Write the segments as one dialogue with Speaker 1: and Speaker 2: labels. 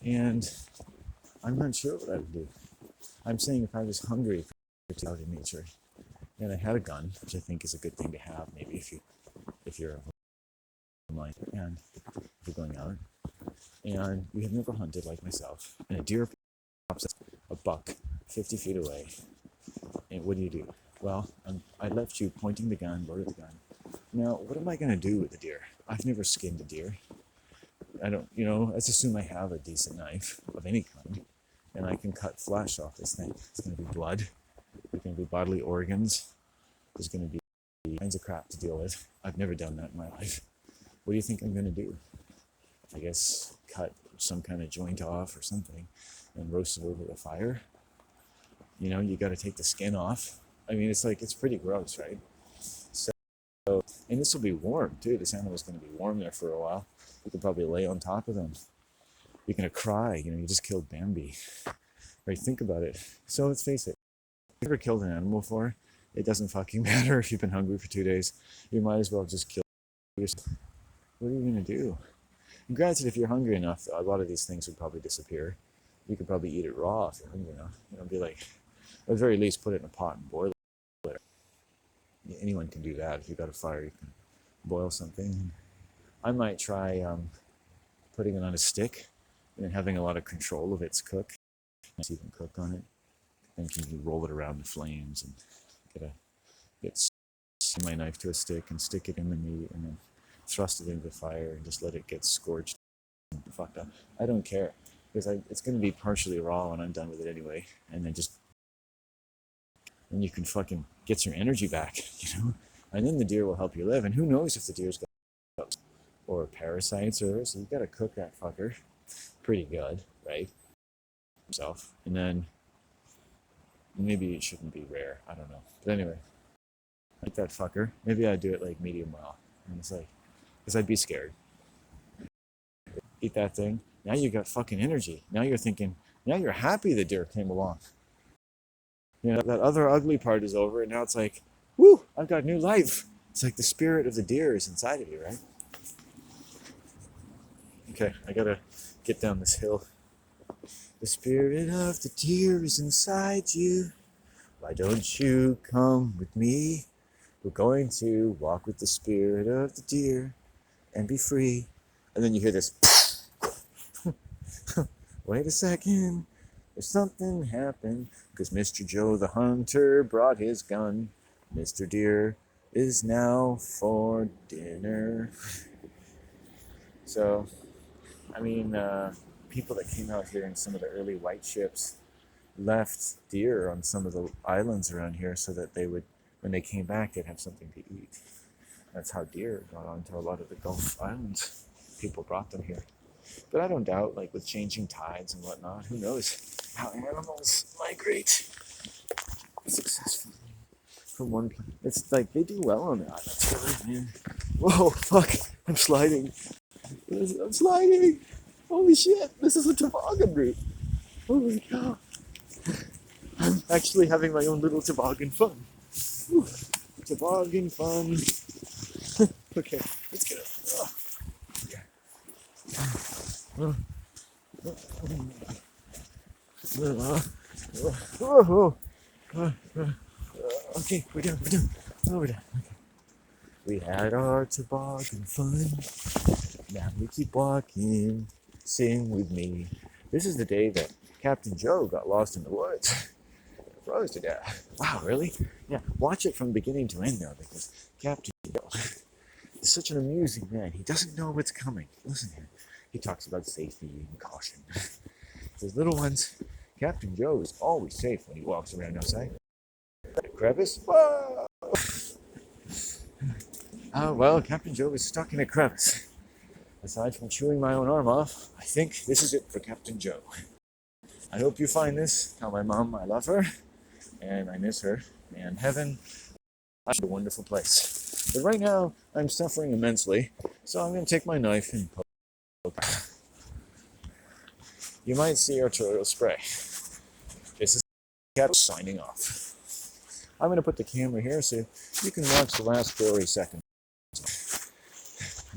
Speaker 1: And I'm not sure what I would do. I'm saying if I was hungry for out in nature and I had a gun, which I think is a good thing to have, maybe if you're a miner and if you're going out and you have never hunted like myself, and a deer pops a buck 50 feet away, and what do? Well, I left you pointing the gun, loaded the gun. Now, what am I going to do with the deer? I've never skinned a deer. I don't, let's assume I have a decent knife of any kind, and I can cut flesh off this thing. It's going to be blood. There's going to be bodily organs. There's going to be all kinds of crap to deal with. I've never done that in my life. What do you think I'm going to do? I guess cut some kind of joint off or something and roast it over the fire. You got to take the skin off. I mean, it's pretty gross, right? So, and this will be warm too. This animal's going to be warm there for a while. You could probably lay on top of them. You're going to cry. You just killed Bambi. Right? Think about it. So let's face it. If you've ever killed an animal before, it doesn't fucking matter if you've been hungry for 2 days. You might as well just kill yourself. What are you going to do? And granted, if you're hungry enough, a lot of these things would probably disappear. You could probably eat it raw if you're hungry enough. Be like, at the very least, put it in a pot and boil it. Anyone can do that. If you've got a fire, you can boil something. I might try putting it on a stick and then having a lot of control of its cook. So you can cook on it. Then can you roll it around the flames and get my knife to a stick and stick it in the meat and then thrust it into the fire and just let it get scorched and fucked up. I don't care because it's going to be partially raw when I'm done with it anyway. And then you can fucking get your energy back, And then the deer will help you live. And who knows if the deer's got or parasites or so you got to cook that fucker pretty good, right? Himself. And then maybe it shouldn't be rare. I don't know. But anyway, like that fucker. Maybe I'd do it like medium well. And it's like, because I'd be scared. Eat that thing. Now you got fucking energy. Now you're thinking, now you're happy the deer came along. That other ugly part is over, and now it's like, woo, I've got new life. It's like the spirit of the deer is inside of you, right? Okay, I gotta get down this hill. The spirit of the deer is inside you. Why don't you come with me? We're going to walk with the spirit of the deer and be free. And then you hear this. Wait a second. There's something happened because Mr. Joe the hunter brought his gun. Mr. Deer is now for dinner. So, people that came out here in some of the early white ships left deer on some of the islands around here so that they would, when they came back, they'd have something to eat. That's how deer got onto a lot of the Gulf Islands. People brought them here. But I don't doubt, with changing tides and whatnot, who knows how animals migrate successfully from one place. It's like they do well on the islands, man. Whoa, fuck, I'm sliding. I'm sliding. Holy shit, this is a toboggan route. Holy cow. I'm actually having my own little toboggan fun. Whew. Toboggan fun. Okay, let's get it. Okay, we're done. Oh, we're done. Okay. We had our toboggan fun. Now we keep walking. Sing with me. This is the day that Captain Joe got lost in the woods. Froze to death. Wow, really? Yeah, watch it from beginning to end though, because Captain Joe is such an amusing man. He doesn't know what's coming. Listen here. He talks about safety and caution. His little ones, Captain Joe is always safe when he walks around outside. Crevice? Whoa! Oh, well, Captain Joe is stuck in a crevice. Aside from chewing my own arm off, I think this is it for Captain Joe. I hope you find this. Tell my mom I love her, and I miss her. And heaven, it's a wonderful place. But right now, I'm suffering immensely, so I'm going to take my knife and poke. You might see arterial spray. This is Cap signing off. I'm going to put the camera here so you can watch the last 30 seconds.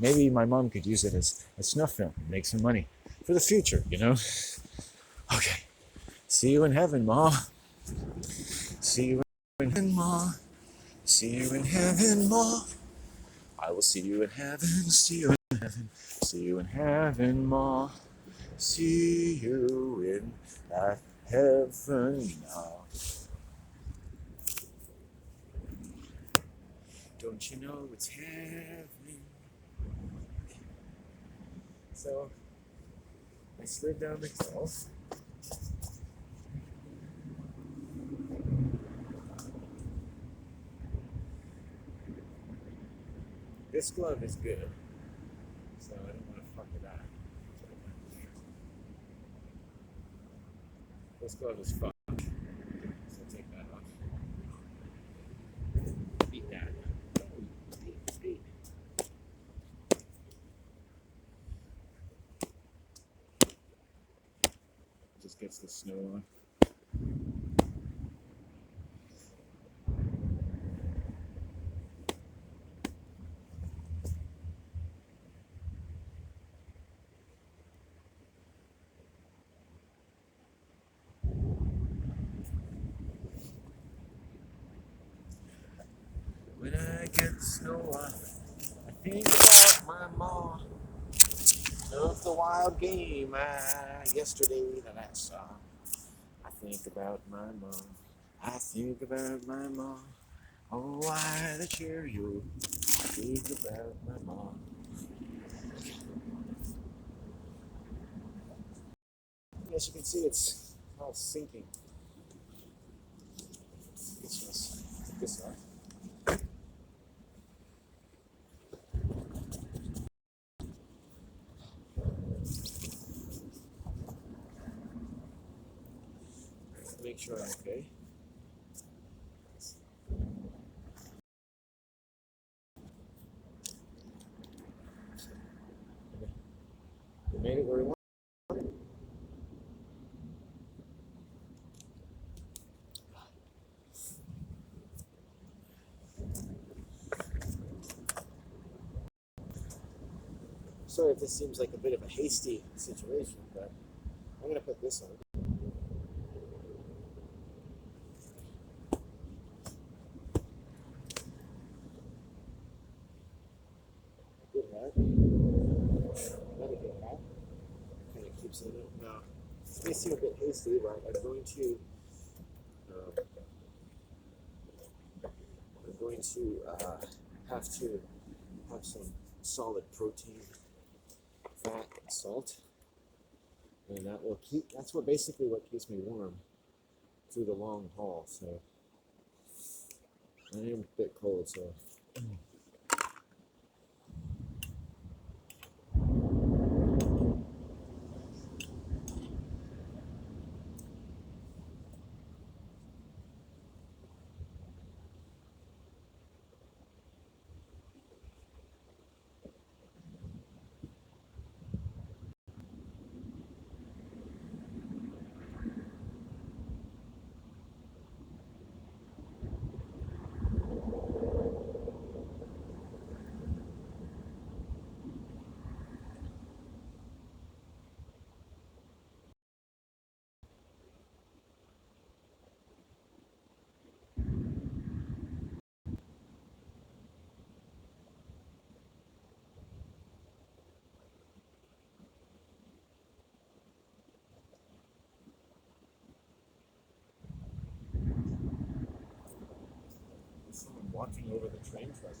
Speaker 1: Maybe my mom could use it as a snuff film and make some money. for the future, you know? Okay. See you in heaven, Ma. See you in heaven, Ma. See you in heaven, Ma. I will see you in heaven. See you in heaven. See you in heaven, Ma. See you in that heaven now. Don't you know it's heaven? So I slid down the hill. This glove is good, so I don't want to fuck with that. This glove is fucked, so take that off. Beat that. Beat. Just gets the snow on. When I get the snow off, I think about my ma. Of the wild game yesterday that I saw. I think about my mom. I think about my mom. Oh, why the Cheerio? Think about my mom. As you can see, it's all sinking. This off. Make sure I'm okay. We made it where we want. Sorry if this seems like a bit of a hasty situation, but I'm going to put this on. Good hat. Another good hat. Kind of keeps it up. Now, this may seem a bit hasty, but I'm going to have to have some solid protein, fat, and salt, and that will keep. That's what basically what keeps me warm through the long haul. So I am a bit cold, so. Someone walking over the train track.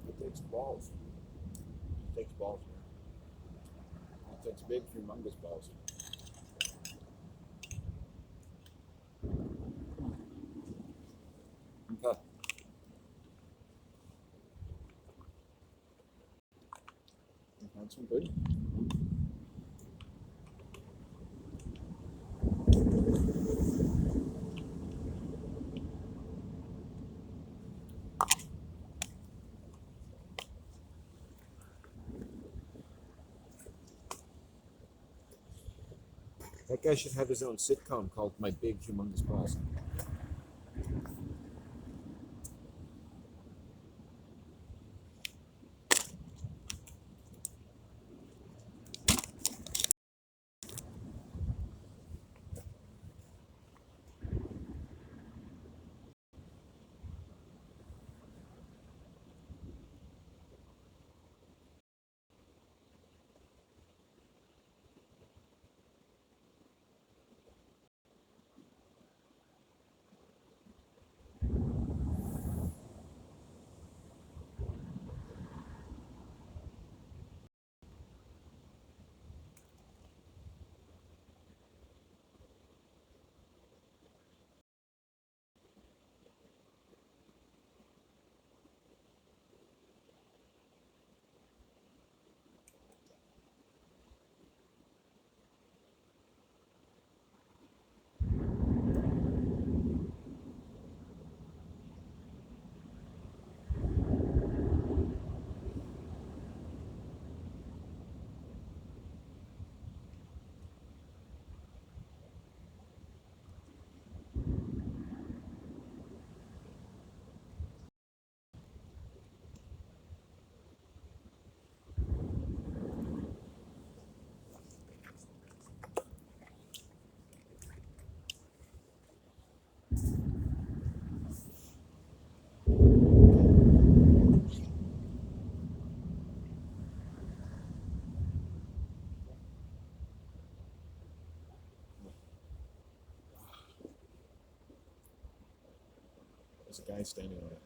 Speaker 1: It takes balls. It takes balls, man. It takes big, humongous balls. Okay. That's some good. That guy should have his own sitcom called My Big Humongous Balls. There's a guy standing on it.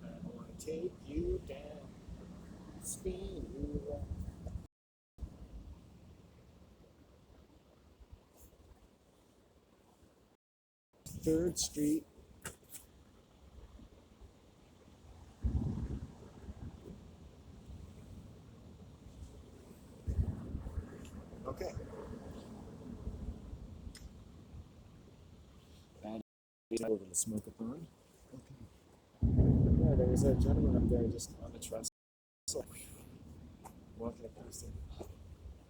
Speaker 1: I want to take you down, spin you around. 3rd Street. Okay. Bad over the smoke-a-thon. Okay. Yeah, there was a gentleman up there just on the trestle, walking past him.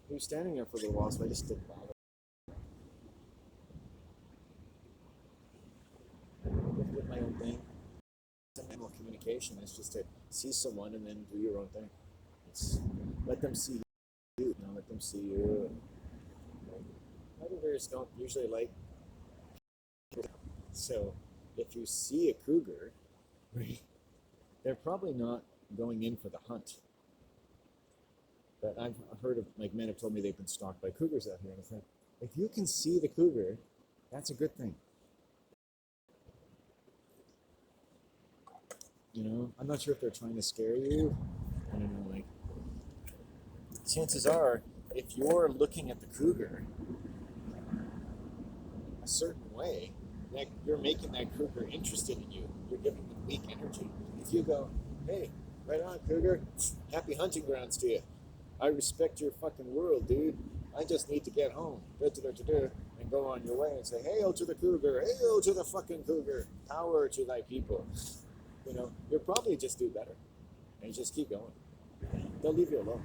Speaker 1: He was standing there for a little while, so I just didn't bother. I did my own thing. Animal communication is just to see someone and then do your own thing. It's let them see you, let them see you. Predators don't usually like. So, if you see a cougar, they're probably not going in for the hunt. But I've heard of, like, men have told me they've been stalked by cougars out here, and I think if you can see the cougar, that's a good thing. I'm not sure if they're trying to scare you. I don't know, like, chances are, if you're looking at the cougar a certain way, like, you're making that cougar interested in you. You're giving them weak energy. If you go, hey, right on, cougar, happy hunting grounds to you. I respect your fucking world, dude. I just need to get home. And go on your way and say, hail to the cougar, hail to the fucking cougar, power to thy people. You'll probably just do better. And just keep going. They'll leave you alone.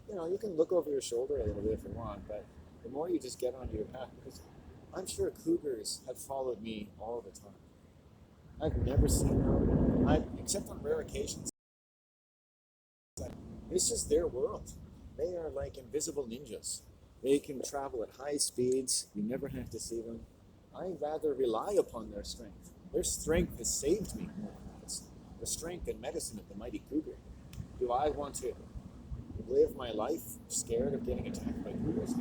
Speaker 1: You can look over your shoulder a little bit if you want, but the more you just get onto your path, because I'm sure cougars have followed me all the time. I've never seen them. Except on rare occasions. This is their world. They are like invisible ninjas. They can travel at high speeds. You never have to see them. I rather rely upon their strength. Their strength has saved me more than this. The strength and medicine of the mighty cougar. Do I want to live my life scared of getting attacked by cougars?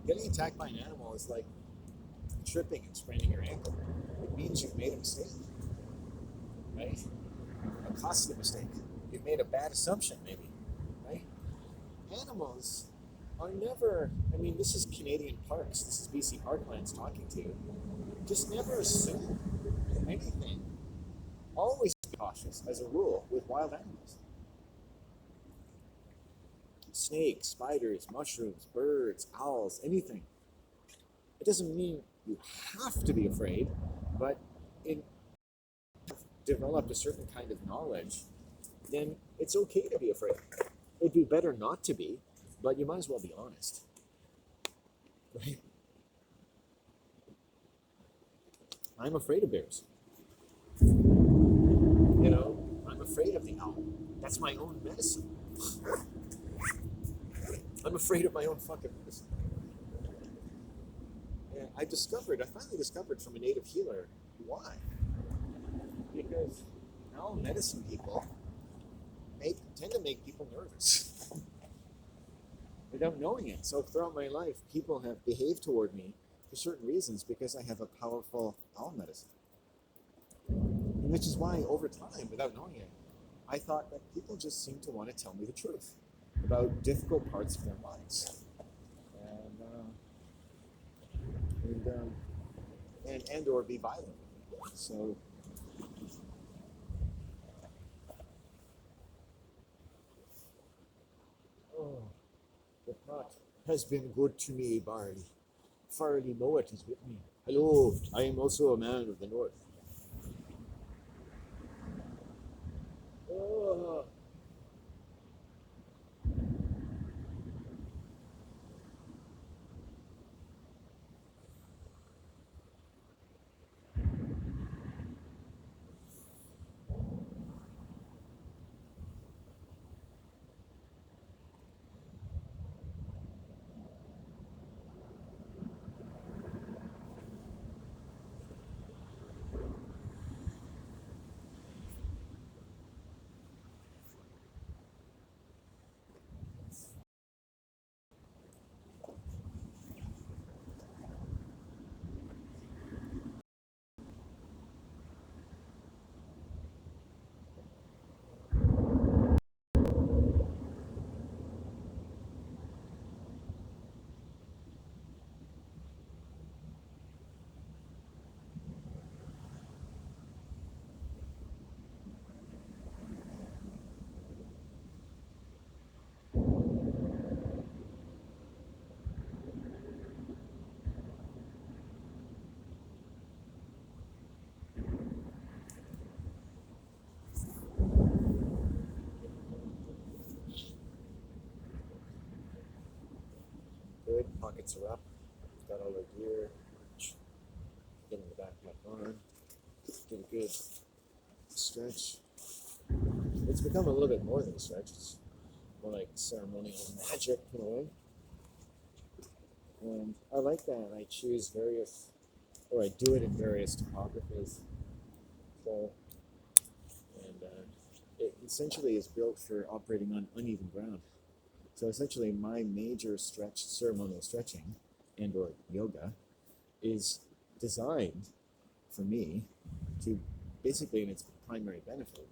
Speaker 1: Getting attacked by an animal is like tripping and spraining your ankle. It means you've made a mistake, right? A costly mistake. You've made a bad assumption, maybe, right? Animals are never, I mean, this is Canadian parks, this is BC Parklands talking to you. Just never assume anything. Always be cautious, as a rule, with wild animals. Snakes, spiders, mushrooms, birds, owls, anything. It doesn't mean you have to be afraid, but in developed a certain kind of knowledge, then it's okay to be afraid. It'd be better not to be, but you might as well be honest. Right? I'm afraid of bears. You know, I'm afraid of the owl. That's my own medicine. I'm afraid of my own fucking medicine. And I finally discovered from a native healer why. Because owl medicine people tend to make people nervous without knowing it. So throughout my life, people have behaved toward me for certain reasons because I have a powerful owl medicine. And which is why, over time, without knowing it, I thought that people just seem to want to tell me the truth about difficult parts of their lives. And or be violent. So the pot has been good to me, Barley. Farley Mowat is with me. Hello, I am also a man of the north. Oh. Good, pockets are up. Got all our gear. Getting the backpack on. Did a good stretch. It's become a little bit more than a stretch. It's more like ceremonial magic in a way. And I like that. I choose I do it in various topographies. So, and it essentially is built for operating on uneven ground. So essentially my major ceremonial stretching and or yoga is designed for me to basically, in its primary benefit,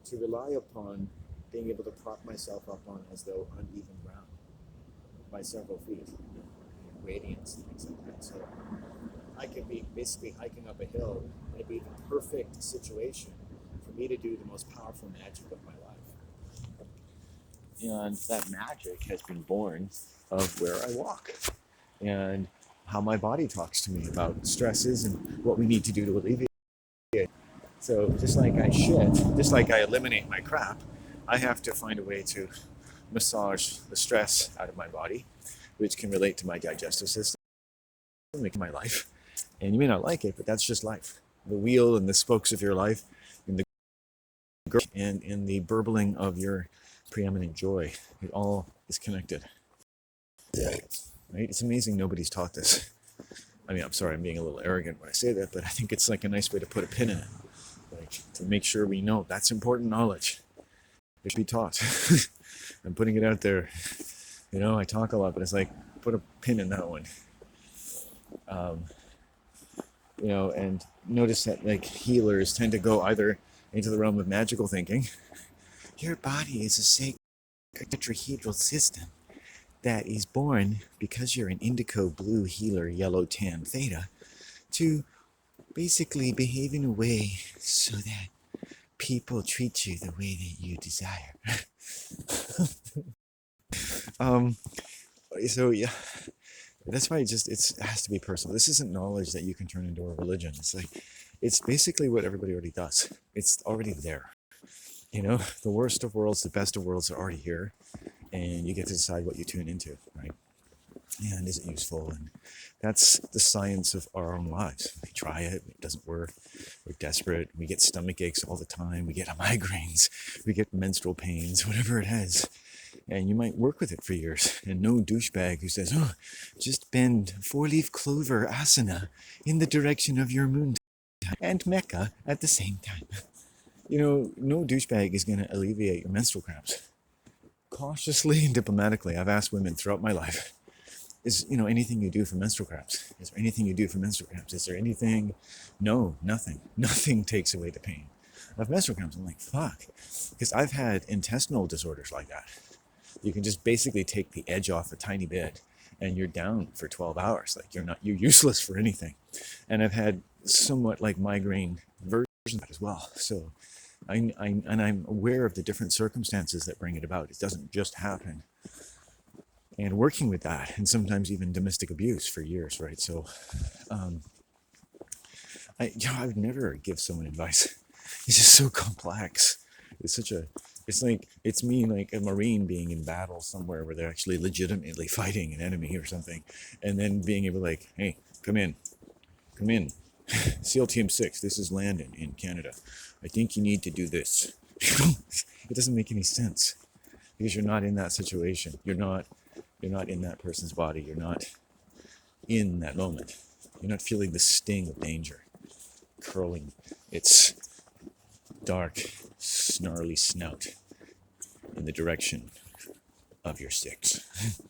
Speaker 1: to rely upon being able to prop myself up on as though uneven ground by several feet, gradients and things like that. So I could be basically hiking up a hill and it'd be the perfect situation for me to do the most powerful magic of my life. And that magic has been born of where I walk and how my body talks to me about stresses and what we need to do to alleviate it. So just like I eliminate my crap, I have to find a way to massage the stress out of my body which can relate to my digestive system, my life. And you may not like it, but that's just life. The wheel and the spokes of your life, and in the burbling of your preeminent joy, it all is connected. Right? It's amazing nobody's taught this. I mean, I'm sorry, I'm being a little arrogant when I say that, but I think it's like a nice way to put a pin in it, like to make sure we know that's important knowledge. It should be taught. I'm putting it out there. You know, I talk a lot, but it's like, put a pin in that one. You know, and notice that like healers tend to go either into the realm of magical thinking. Your body is a sacred tetrahedral system that is born because you're an indigo blue healer, yellow tan theta, to basically behave in a way so that people treat you the way that you desire. So yeah, that's why it has to be personal. This isn't knowledge that you can turn into a religion. It's like, it's basically what everybody already does. It's already there. You know, the worst of worlds, the best of worlds are already here, and you get to decide what you tune into, right? And is it useful? And that's the science of our own lives. We try it, it doesn't work. We're desperate. We get stomach aches all the time. We get migraines. We get menstrual pains, whatever it is. And you might work with it for years. And no douchebag who says, oh, just bend 4-leaf clover asana in the direction of your moon and Mecca at the same time. You know, no douchebag is going to alleviate your menstrual cramps. Cautiously and diplomatically, I've asked women throughout my life, is, you know, anything you do for menstrual cramps? Is there anything you do for menstrual cramps? Is there anything? No, nothing. Nothing takes away the pain of menstrual cramps. I'm like, fuck. Because I've had intestinal disorders like that. You can just basically take the edge off a tiny bit and you're down for 12 hours. Like you're useless for anything. And I've had somewhat like migraine versions of that as well. So I'm aware of the different circumstances that bring it about. It doesn't just happen. And working with that, and sometimes even domestic abuse for years, right? So I would never give someone advice. It's just so complex. It's me like a Marine being in battle somewhere where they're actually legitimately fighting an enemy or something, and then being able to like, hey, come in. SEAL Team 6, this is Landon in Canada. I think you need to do this. It doesn't make any sense because you're not in that situation. You're not in that person's body. You're not in that moment. You're not feeling the sting of danger curling its dark, snarly snout in the direction of your 6.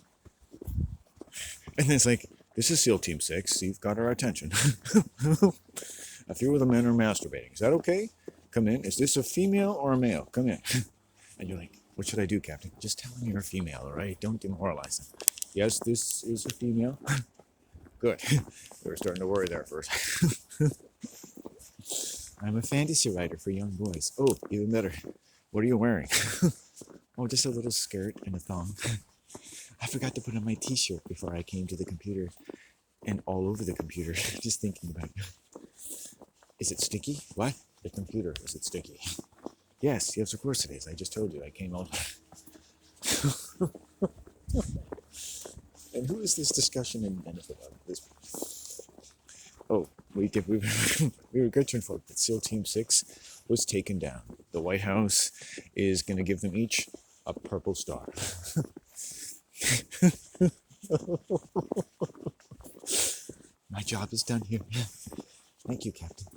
Speaker 1: And then it's like, this is SEAL Team 6. You've got our attention. A few of the men are masturbating. Is that okay? Come in. Is this a female or a male? Come in. And you're like, what should I do, Captain? Just tell them you're a female, all right? Don't demoralize them. Yes, this is a female. Good. We were starting to worry there first. I'm a fantasy writer for young boys. Oh, even better. What are you wearing? Oh, just a little skirt and a thong. I forgot to put on my t-shirt before I came to the computer and all over the computer, just thinking about it. Is it sticky? What? The computer, is it sticky? Yes, of course it is. I just told you, I came out. And who is this discussion in benefit of? This? Oh, we were good to inform that SEAL Team 6 was taken down. The White House is going to give them each a purple star. My job is done here. Thank you, Captain.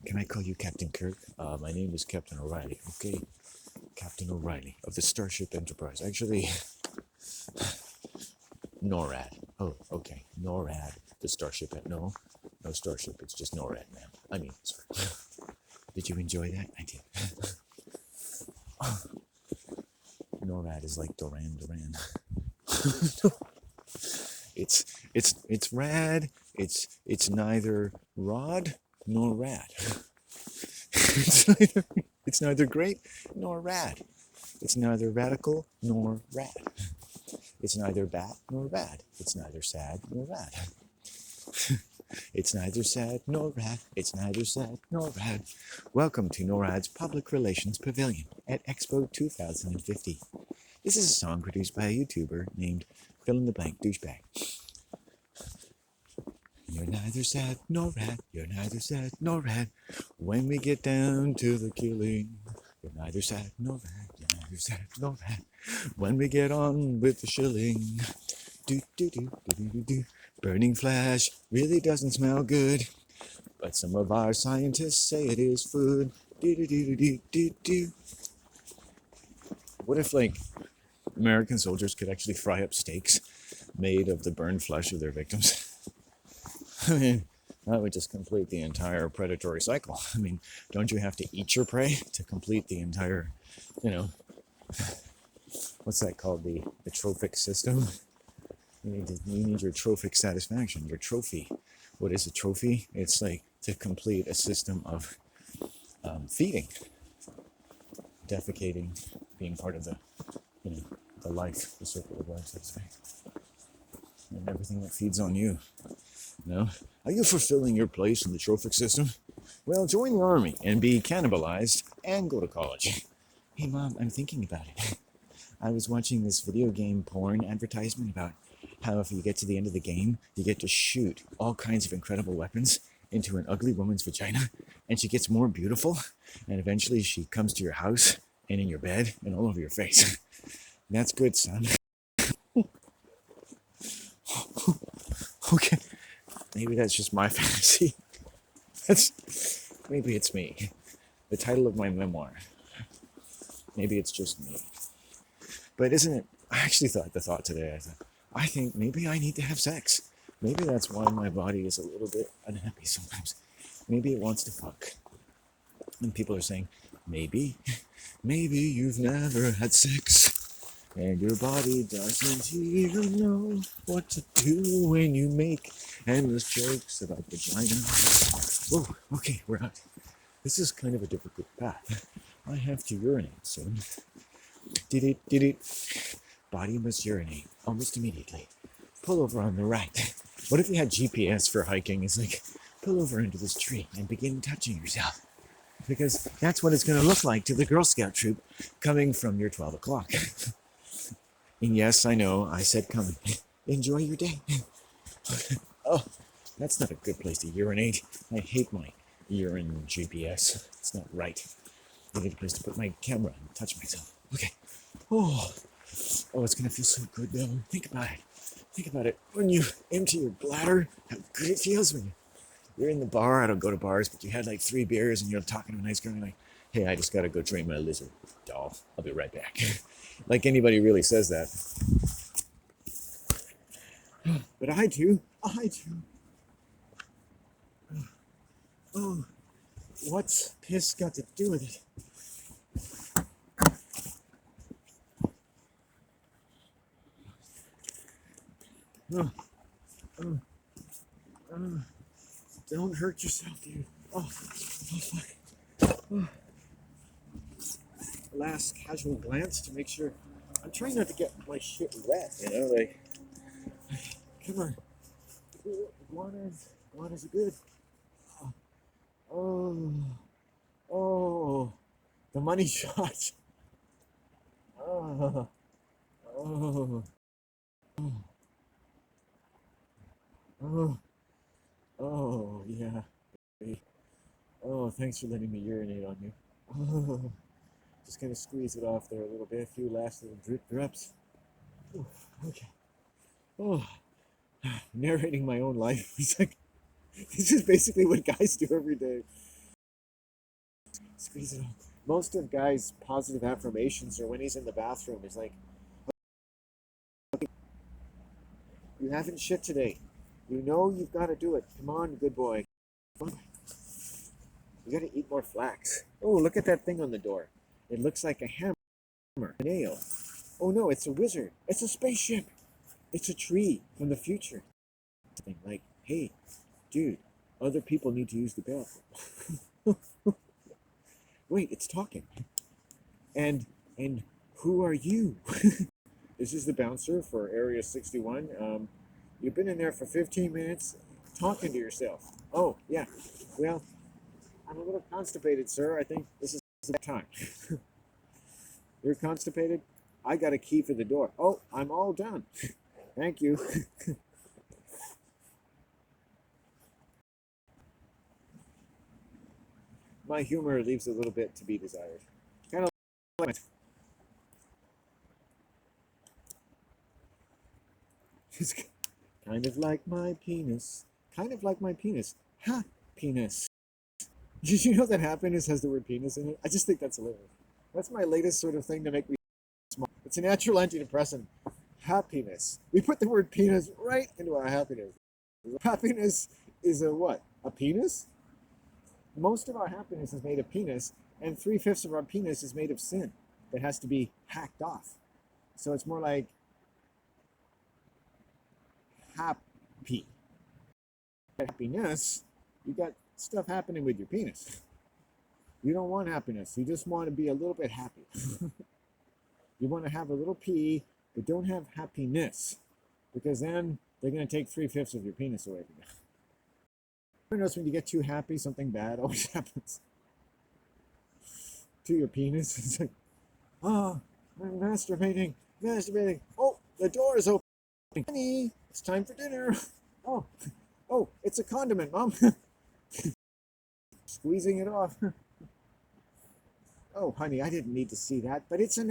Speaker 1: Can I call you Captain Kirk? My name is Captain O'Reilly. Okay, Captain O'Reilly of the Starship Enterprise. Actually, NORAD. Oh, okay, NORAD. The Starship. No Starship. It's just NORAD, man. I mean, sorry. Did you enjoy that? I did. NORAD is like Duran Duran. It's rad. It's neither rod nor rad. It's neither great nor rad. It's neither radical nor rad. It's neither bat nor rad. It's neither sad nor rad. It's neither sad nor rad. It's neither sad nor rad. Welcome to NORAD's Public Relations Pavilion at Expo 2050. This is a song produced by a YouTuber named Fill in the Blank Douchebag. You're neither sad nor rad, you're neither sad nor rad. When we get down to the killing, you're neither sad nor rad, you're neither sad nor rad. When we get on with the shilling, do do do do do do do. Burning flesh really doesn't smell good, but some of our scientists say it is food. Do do do do do do do. What if like American soldiers could actually fry up steaks made of the burned flesh of their victims? I mean, that would just complete the entire predatory cycle. I mean, don't you have to eat your prey to complete the entire, you know, what's that called? The trophic system? You need your trophic satisfaction, your trophy. What is a trophy? It's like to complete a system of feeding, defecating, being part of the, the life, the circle of life, so to speak, and everything that feeds on you. No? Are you fulfilling your place in the trophic system? Well, join the army and be cannibalized and go to college. Hey, Mom, I'm thinking about it. I was watching this video game porn advertisement about how if you get to the end of the game, you get to shoot all kinds of incredible weapons into an ugly woman's vagina, and she gets more beautiful, and eventually she comes to your house and in your bed and all over your face. That's good, son. Okay. Maybe that's just my fantasy. Maybe it's me. The title of my memoir. Maybe it's just me. But isn't it? I actually thought the thought today. I think maybe I need to have sex. Maybe that's why my body is a little bit unhappy sometimes. Maybe it wants to fuck. And people are saying, maybe you've never had sex. And your body doesn't even know what to do when you make endless jokes about vagina. Whoa, okay, we're out. This is kind of a difficult path. I have to urinate soon. Did it. Body must urinate almost immediately. Pull over on the right. What if you had GPS for hiking? It's like, pull over into this tree and begin touching yourself. Because that's what it's going to look like to the Girl Scout troop coming from your 12 o'clock. And yes, I know, I said coming. Enjoy your day. Oh, that's not a good place to urinate. I hate my urine GPS. It's not right. I need a place to put my camera and touch myself. Okay. Oh, it's going to feel so good though. Think about it. Think about it. When you empty your bladder, how good it feels when you're in the bar. I don't go to bars, but you had like 3 beers and you're talking to a nice girl and you're like, hey, I just got to go train my lizard doll. I'll be right back. Like anybody really says that. But I do. Oh, what's piss got to do with it? Don't hurt yourself, dude. Oh fuck. Last casual glance to make sure. I'm trying not to get my shit wet, like, come on. Iguanas are good. Oh, the money shot. Oh, oh, oh, oh, yeah. Oh, thanks for letting me urinate on you. Oh, just gonna squeeze it off there a little bit. A few last little drip drops. Oh, okay. Oh, narrating my own life. It's like, this is basically what guys do every day. Squeeze it off. Most of guys' positive affirmations are when he's in the bathroom. He's like, you haven't shit today. You know you've got to do it. Come on, good boy. You got to eat more flax. Oh, look at that thing on the door. It looks like a hammer, a nail. Oh no, it's a wizard. It's a spaceship. It's a tree from the future. Like, hey, dude, other people need to use the bathroom. Wait, it's talking. And who are you? This is the bouncer for Area 61. You've been in there for 15 minutes talking to yourself. Oh, yeah. Well, I'm a little constipated, sir. I think this is the time. You're constipated?
Speaker 2: I got a key for the door. Oh, I'm all done. Thank you. My humor leaves a little bit to be desired. Kind of like it's kind of like my penis. Kind of like my penis. Ha, penis. Did you know that happiness has the word penis in it? I just think that's hilarious. That's my latest sort of thing to make me smile. It's a natural antidepressant. Happiness. We put the word penis right into our happiness. Happiness is a what? A penis? Most of our happiness is made of penis, and 3/5 of our penis is made of sin that has to be hacked off. So it's more like happy. Happiness, you got stuff happening with your penis. You don't want happiness. You just want to be a little bit happy. You want to have a little pee, but don't have happiness, because then they're going to take 3/5 of your penis away from you. You notice when you get too happy, something bad always happens to your penis. It's like, oh, I'm masturbating. Oh, the door is open. Honey, it's time for dinner. Oh, oh, it's a condiment, Mom. Squeezing it off. Oh, honey, I didn't need to see that, but it's a